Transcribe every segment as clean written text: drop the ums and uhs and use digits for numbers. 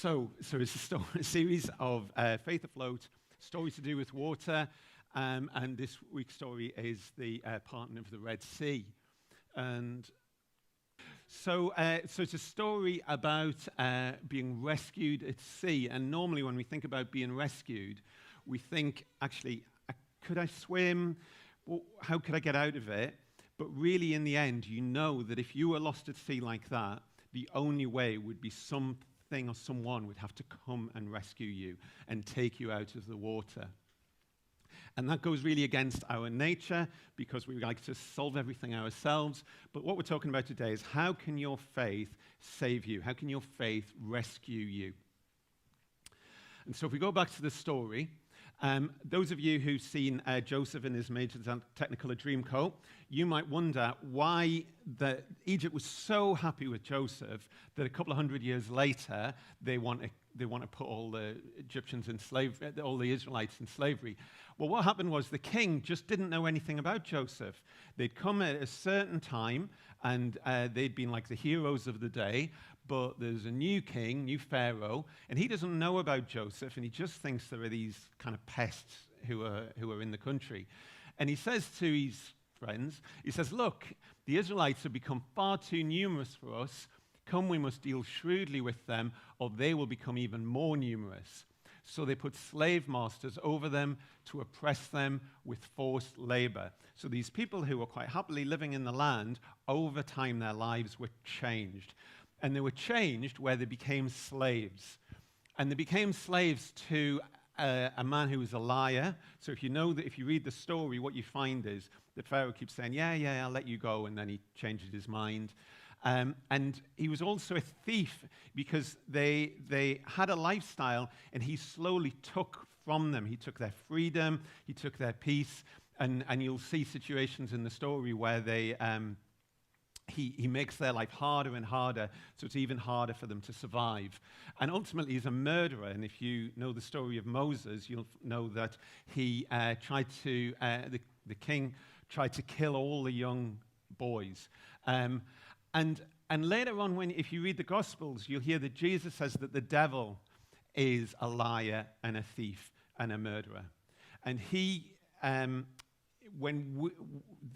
It's a series of Faith Afloat, stories to do with water, and this week's story is the parting of the Red Sea. And so it's a story about being rescued at sea. And normally when we think about being rescued, we think, actually, could I swim? Well, how could I get out of it? But really, in the end, you know that if you were lost at sea like that, the only way would be something or someone would have to come and rescue you and take you out of the water. And that goes really against our nature because we like to solve everything ourselves. But what we're talking about today is how can your faith save you? How can your faith rescue you? And so if we go back to the story, those of you who've seen Joseph in his major Technicolor Dreamcoat, you might wonder why Egypt was so happy with Joseph that a couple of hundred years later they want to put all the Egyptians in slavery, all the Israelites in slavery. Well, what happened was the king just didn't know anything about Joseph. They'd come at a certain time, and they'd been like the heroes of the day. But there's a new king, new Pharaoh, and he doesn't know about Joseph, and he just thinks there are these kind of pests who are in the country. And he says to his friends, he says, look, the Israelites have become far too numerous for us. Come, we must deal shrewdly with them, or they will become even more numerous. So they put slave masters over them to oppress them with forced labor. So these people who were quite happily living in the land, over time their lives were changed. And they were changed where they became slaves. And they became slaves to a man who was a liar. So if you read the story, what you find is that Pharaoh keeps saying, yeah, I'll let you go. And then he changes his mind. And he was also a thief because they had a lifestyle and he slowly took from them. He took their freedom, he took their peace. And you'll see situations in the story where he makes their life harder and harder, so it's even harder for them to survive. And ultimately, he's a murderer. And if you know the story of Moses, you'll know that the king tried to kill all the young boys. And later on, if you read the Gospels, you'll hear that Jesus says that the devil is a liar and a thief and a murderer. And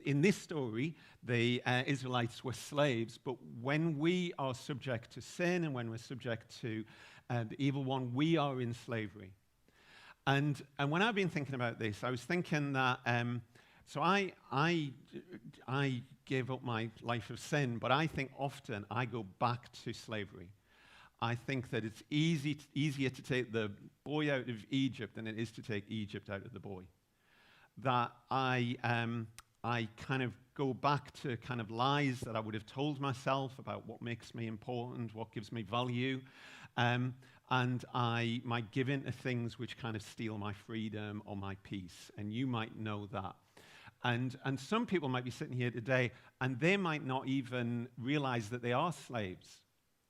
in this story, the Israelites were slaves, but when we are subject to sin and when we're subject to the evil one, we are in slavery. And when I've been thinking about this, I was thinking that, so I gave up my life of sin, but I think often I go back to slavery. I think that it's easier to take the boy out of Egypt than it is to take Egypt out of the boy. That I kind of go back to kind of lies that I would have told myself about what makes me important, what gives me value, and I might give in to things which kind of steal my freedom or my peace, and you might know that. And some people might be sitting here today, and they might not even realize that they are slaves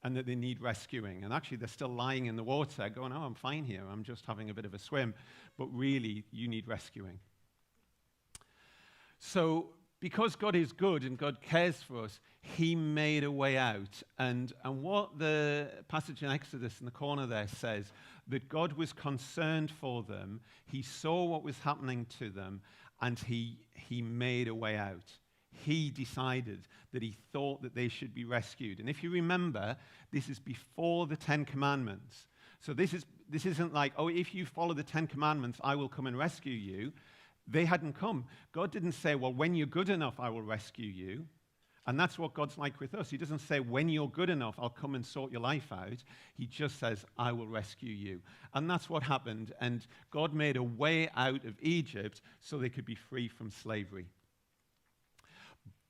and that they need rescuing. And actually, they're still lying in the water going, oh, I'm fine here, I'm just having a bit of a swim. But really, you need rescuing. So, because God is good and God cares for us, he made a way out. And what the passage in Exodus in the corner there says, that God was concerned for them, he saw what was happening to them, and he made a way out. He decided that he thought that they should be rescued. And if you remember, this is before the Ten Commandments. So this isn't like, oh, if you follow the Ten Commandments, I will come and rescue you. They hadn't come. God didn't say, well, when you're good enough, I will rescue you. And that's what God's like with us. He doesn't say, when you're good enough, I'll come and sort your life out. He just says, I will rescue you. And that's what happened. And God made a way out of Egypt so they could be free from slavery.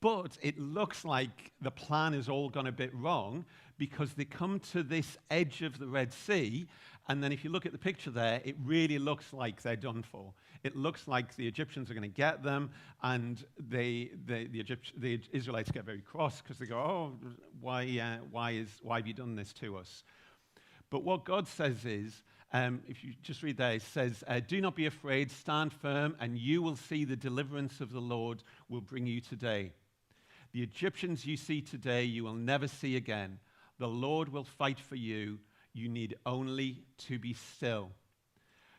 But it looks like the plan has all gone a bit wrong because they come to this edge of the Red Sea, and then if you look at the picture there, it really looks like they're done for. It looks like the Egyptians are going to get them, and the Israelites get very cross because they go, oh, why have you done this to us? But what God says is, if you just read there, it says, do not be afraid, stand firm, and you will see the deliverance of the Lord will bring you today. The Egyptians you see today, you will never see again. The Lord will fight for you. You need only to be still.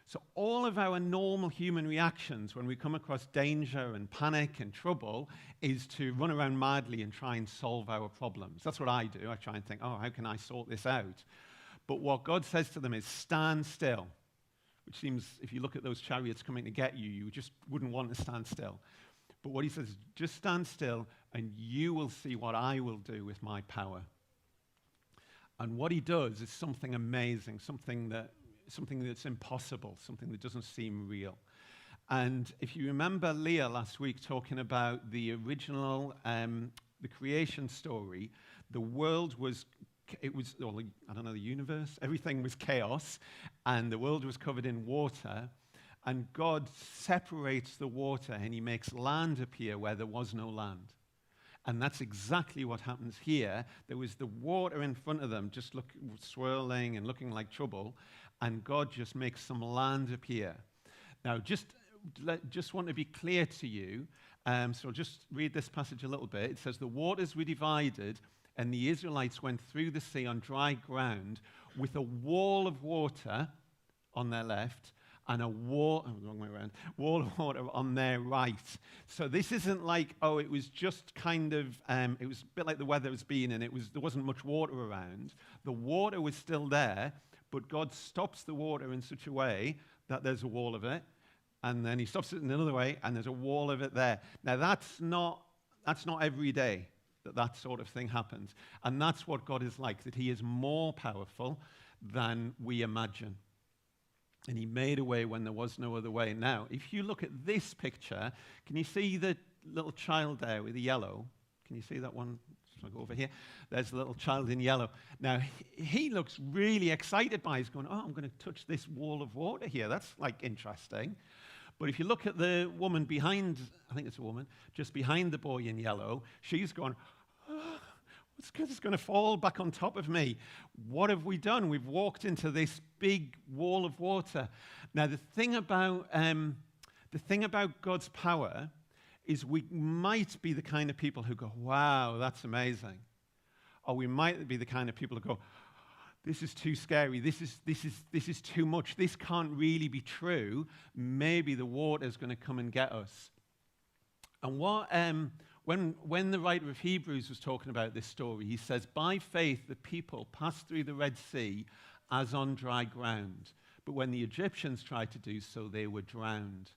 So all of our normal human reactions when we come across danger and panic and trouble is to run around madly and try and solve our problems. That's what I do. I try and think, oh, how can I sort this out? But what God says to them is stand still, which seems, if you look at those chariots coming to get you, you just wouldn't want to stand still. But what he says is just stand still and you will see what I will do with my power. And what he does is something amazing, something that's impossible, something that doesn't seem real. And if you remember Leah last week talking about the original, the creation story, the world was, the universe, everything was chaos, and the world was covered in water, and God separates the water, and he makes land appear where there was no land. And that's exactly what happens here. There was the water in front of them, just swirling and looking like trouble, and God just makes some land appear. Now, just want to be clear to you, so I'll just read this passage a little bit. It says, the waters were divided, and the Israelites went through the sea on dry ground with a wall of water on their left and wall of water on their right. So this isn't like, it was just kind of, it was a bit like the weather's been, and there wasn't much water around. The water was still there, but God stops the water in such a way that there's a wall of it, and then he stops it in another way, and there's a wall of it there. Now, that's not every day that sort of thing happens. And that's what God is like, that he is more powerful than we imagine. And he made a way when there was no other way. Now, if you look at this picture, can you see the little child there with the yellow? Can you see that one? I'll go over here. There's the little child in yellow. Now, he looks really excited by it. He's going, I'm going to touch this wall of water here. That's, interesting. But if you look at the woman behind, I think it's a woman, just behind the boy in yellow, she's going, it's going to fall back on top of me. What have we done? We've walked into this big wall of water. Now, the thing about God's power is we might be the kind of people who go, wow, that's amazing. Or we might be the kind of people who go, this is too scary. This is too much. This can't really be true. Maybe the water's going to come and get us. And when the writer of Hebrews was talking about this story, he says, by faith the people passed through the Red Sea as on dry ground. But when the Egyptians tried to do so, they were drowned.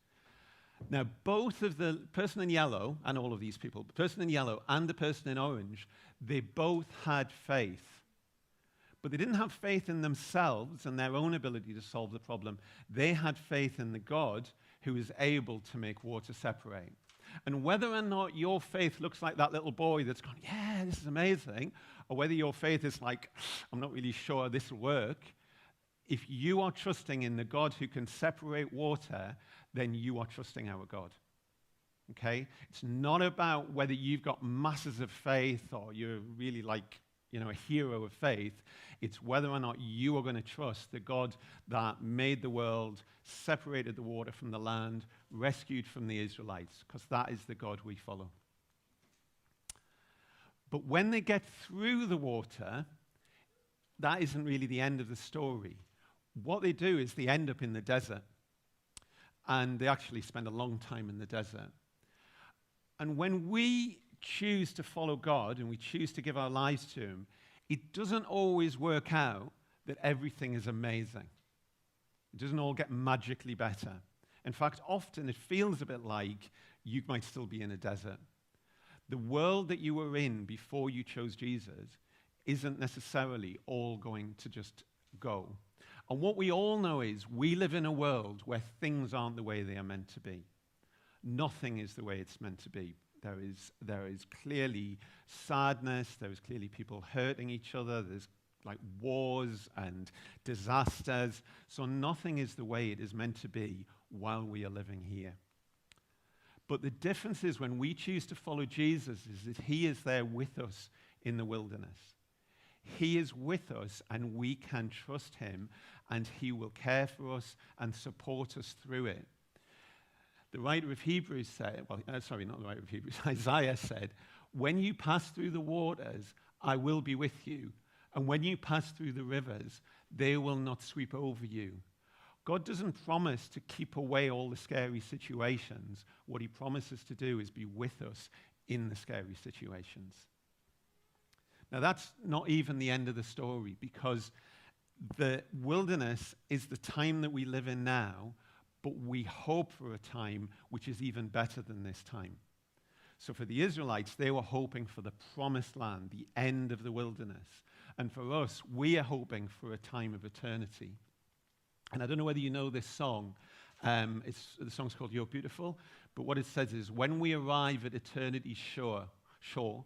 Now, both of the person in yellow, and all of these people, the person in yellow and the person in orange, they both had faith. But they didn't have faith in themselves and their own ability to solve the problem. They had faith in the God who is able to make water separate. And whether or not your faith looks like that little boy that's gone, yeah, this is amazing, or whether your faith is like, I'm not really sure this will work, if you are trusting in the God who can separate water, then you are trusting our God. Okay? It's not about whether you've got masses of faith or you're really a hero of faith. It's whether or not you are going to trust the God that made the world, separated the water from the land, rescued from the Israelites, because that is the God we follow. But when they get through the water, that isn't really the end of the story. What they do is they end up in the desert, and they actually spend a long time in the desert. And when we choose to follow God and we choose to give our lives to him, it doesn't always work out that everything is amazing. It doesn't all get magically better. In fact, often it feels a bit like you might still be in a desert. The world that you were in before you chose Jesus isn't necessarily all going to just go. And what we all know is we live in a world where things aren't the way they are meant to be. Nothing is the way it's meant to be. There is clearly sadness. There is clearly people hurting each other. There's wars and disasters. So nothing is the way it is meant to be while we are living here. But the difference is when we choose to follow Jesus is that he is there with us in the wilderness. He is with us and we can trust him and he will care for us and support us through it. The writer of Hebrews said, not the writer of Hebrews, Isaiah said, when you pass through the waters, I will be with you. And when you pass through the rivers, they will not sweep over you. God doesn't promise to keep away all the scary situations. What he promises to do is be with us in the scary situations. Now, that's not even the end of the story, because the wilderness is the time that we live in now, but we hope for a time which is even better than this time. So for the Israelites, they were hoping for the promised land, the end of the wilderness. And for us, we are hoping for a time of eternity. And I don't know whether you know this song. The song's called You're Beautiful. But what it says is, when we arrive at eternity's shore,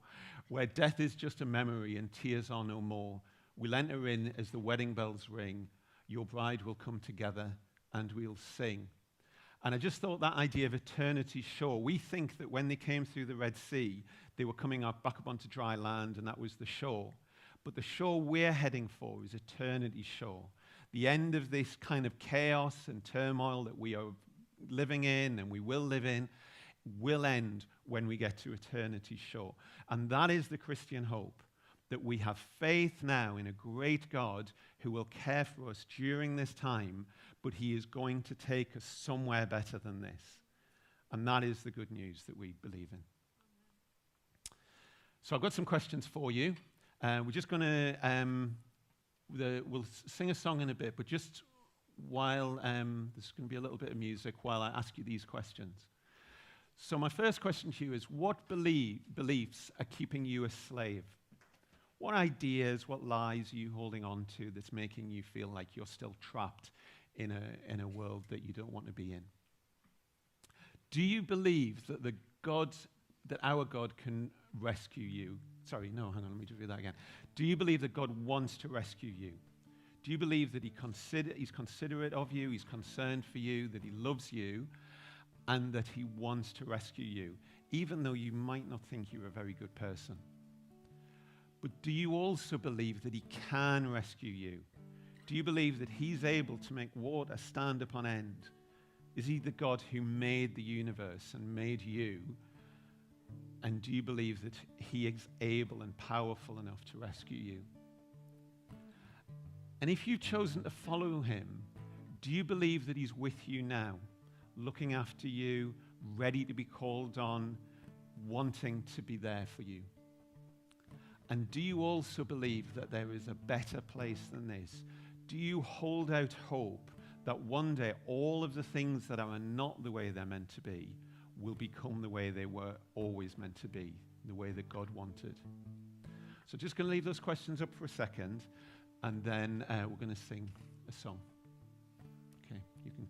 where death is just a memory and tears are no more, we'll enter in as the wedding bells ring. Your bride will come together and we'll sing. And I just thought that idea of eternity shore, we think that when they came through the Red Sea, they were coming back up onto dry land, and that was the shore. But the shore we're heading for is eternity shore. The end of this kind of chaos and turmoil that we are living in and we will live in will end when we get to eternity shore. And that is the Christian hope, that we have faith now in a great God who will care for us during this time, but he is going to take us somewhere better than this. And that is the good news that we believe in. So I've got some questions for you. We're just going to, we'll sing a song in a bit, but just while, there's going to be a little bit of music while I ask you these questions. So my first question to you is, what beliefs are keeping you a slave? What ideas, what lies are you holding on to that's making you feel like you're still trapped in a world that you don't want to be in? Do you believe that our God can rescue you? Sorry, no, hang on, let me do that again. Do you believe that God wants to rescue you? Do you believe that he's considerate of you, he's concerned for you, that he loves you, and that he wants to rescue you, even though you might not think you're a very good person? But do you also believe that he can rescue you? Do you believe that he's able to make water stand upon end? Is he the God who made the universe and made you? And do you believe that he is able and powerful enough to rescue you? And if you've chosen to follow him, do you believe that he's with you now, looking after you, ready to be called on, wanting to be there for you? And do you also believe that there is a better place than this? Do you hold out hope that one day all of the things that are not the way they're meant to be will become the way they were always meant to be, the way that God wanted? So just going to leave those questions up for a second, and then we're going to sing a song.